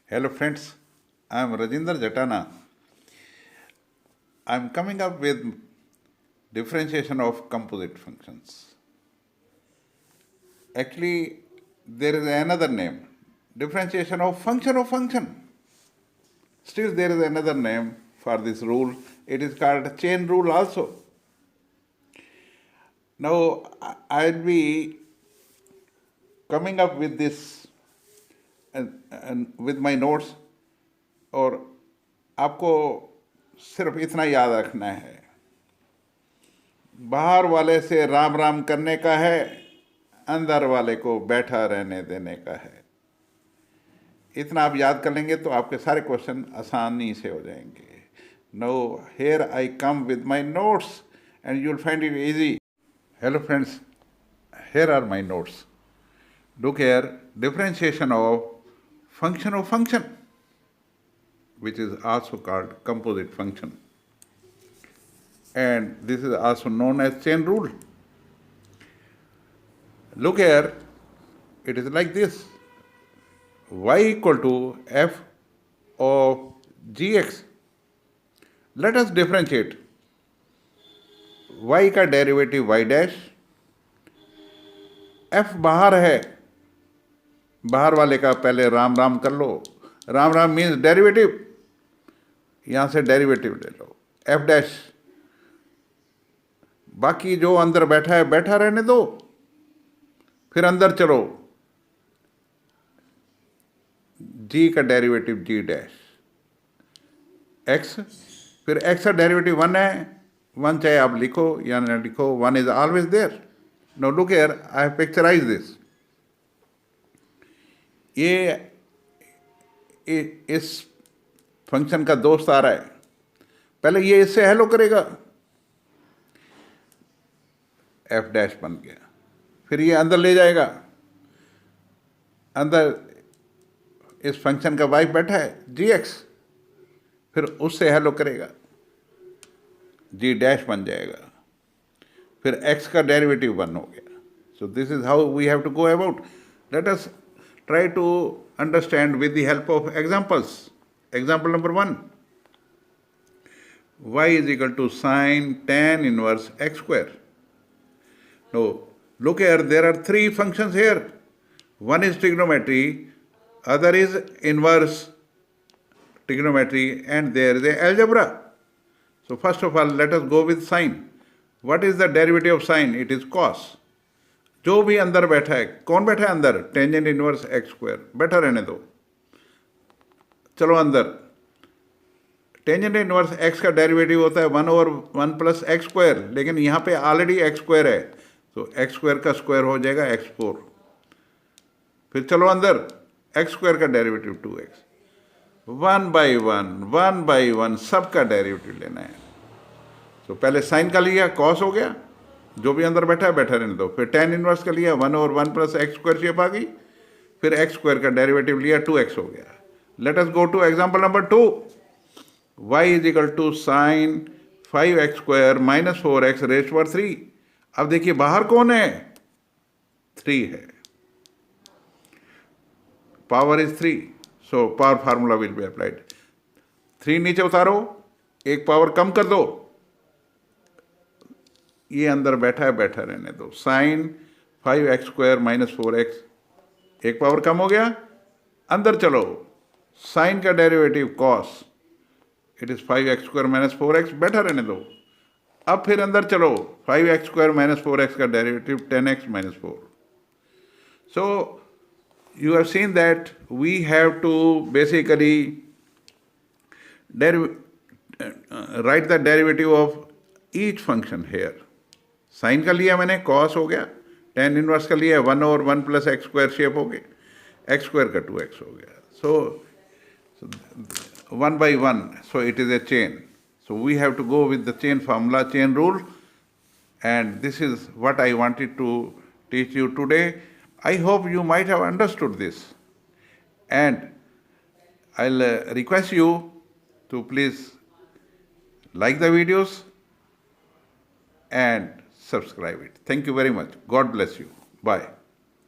Hello friends, I am Rajinder Jatana. I am coming up with differentiation of composite functions. Actually, there is another name, differentiation of function. Still there is another name for this rule. It is called chain rule also. Now I'll be coming up with this and with my notes, और आपको सिर्फ इतना याद रखना है, बाहर वाले से राम राम करने का है, अंदर वाले को बैठा रहने देने का है। इतना आप याद कर लेंगे तो आपके सारे क्वेश्चन आसानी से हो जाएंगे। No here I come with my notes and you will find it easy. Hello friends, here are my notes. Look here, differentiation of function, which is also called composite function. And this is also known as chain rule. Look here, it is like this. Y equal to f of gx. Let us differentiate. Y का derivative y dash, f बाहर है, बाहर वाले का पहले राम राम कर लो। Ram Ram means derivative, यहाँ से डेरिवेटिव ले लो f डैश। बाकी जो अंदर बैठा है बैठा रहने दो, फिर अंदर चलो, g का डेरिवेटिव g डैश x, फिर x का डेरिवेटिव 1 है, 1 चाहे आप लिखो या ना लिखो, 1 is always there. Now look here, I have picturized this. इस फंक्शन का दोस्त आ रहा है, पहले ये इससे हेलो करेगा, f डैश बन गया, फिर ये अंदर ले जाएगा, अंदर इस फंक्शन का वाइफ बैठा है gx, फिर उससे हेलो करेगा, g डैश बन जाएगा, फिर x का डेरिवेटिव 1 हो गया। So this is how we have to go about. Let us try to understand with the help of examples. Example number 1. Y is equal to sine tan inverse x square. Now look here, there are 3 functions here. One is trigonometry, other is inverse trigonometry, and there is a algebra. So first of all, let us go with sine. What is the derivative of sine? It is cos. जो भी अंदर बैठा है, कौन बैठा है अंदर? Tangent inverse x square, बैठा रहने दो, चलो अंदर। टेंजेंट इनवर्स एक्स का डेरिवेटिव होता है 1/1 प्लस एक्स स्क्वायर, लेकिन यहाँ पे ऑलरेडी एक्स स्क्वायर है, तो एक्स स्क्वायर का स्क्वायर हो जाएगा x4। फिर चलो अंदर, एक्स स्क्वायर का डेरिवेटिव 2x, 1 बाई 1 सबका डेरिवेटिव लेना है। तो पहले साइन का लिया, कॉस हो गया, जो भी अंदर बैठा है बैठा रहने दो, फिर tan इनवर्स का लिया 1/1 प्लस एक्स स्क्वायर शेप आ गई, फिर एक्स स्क्वायर का डेरिवेटिव लिया 2x हो गया। Let us go to example number 2। y is equal to sine 5x square minus 4x raise power 3। अब देखिए बाहर कौन है? 3 है, power is 3, so power formula will be applied. 3 नीचे उतारो, एक पावर कम कर दो, ये अंदर बैठा है बैठा रहने दो। Sign 5x square minus 4x, एक पावर कम हो गया, अंदर चलो, साइन का derivative cos, it is 5x square minus 4x, बैठा रहने दो। अब फिर अंदर चलो, 5x स्क्वायर माइनस 4x का derivative 10x minus 4। So you have seen that we have to basically write the derivative of each function here. Sine का लिया मैंने, कॉस हो गया, टेन इनवर्स का लिया 1/1 प्लस एक्स स्क्वायर शेप हो गया, एक्स स्क्वायर का 2x हो गया। सो 1/1, so it is a chain. So we have to go with the chain formula, chain rule, and this is what I wanted to teach you today. I hope you might have understood this, and I'll request you to please like the videos and subscribe it. Thank you very much. God bless you. Bye.